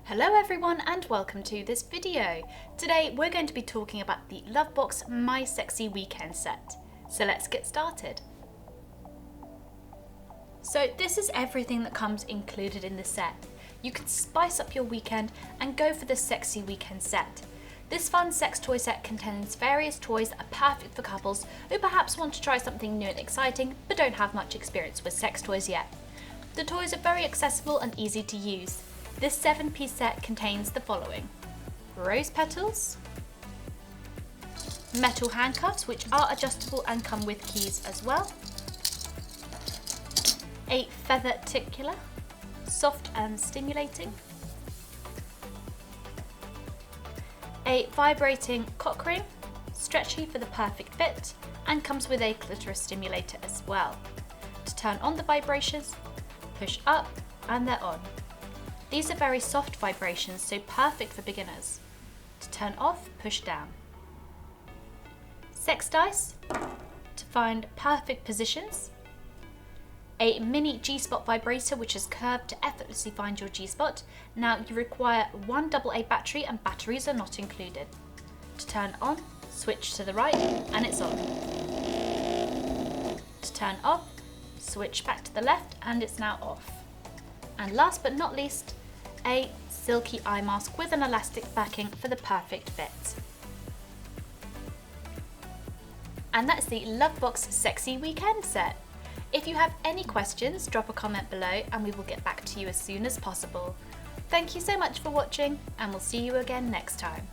Hello everyone and welcome to this video. Today we're going to be talking about the LoveBoxxx Sexy Weekend Set. So let's get started. So this is everything that comes included in the set. You can spice up your weekend and go for the Sexy Weekend Set. This fun sex toy set contains various toys that are perfect for couples who perhaps want to try something new and exciting but don't have much experience with sex toys yet. The toys are very accessible and easy to use. This 7-piece set contains the following: rose petals, metal handcuffs which are adjustable and come with keys as well, a feather tickler, soft and stimulating, a vibrating cock ring, stretchy for the perfect fit, and comes with a clitoris stimulator as well. To turn on the vibrations, push up and they're on. These are very soft vibrations, so perfect for beginners. To turn off, push down. Sex dice to find perfect positions. A mini G-spot vibrator which is curved to effortlessly find your G-spot. Now you require one AA battery and batteries are not included. To turn on, switch to the right and it's on. To turn off, switch back to the left and it's now off. And last but not least, a silky eye mask with an elastic backing for the perfect fit. And that's the LoveBoxxx Sexy Weekend Set. If you have any questions, drop a comment below and we will get back to you as soon as possible. Thank you so much for watching and we'll see you again next time.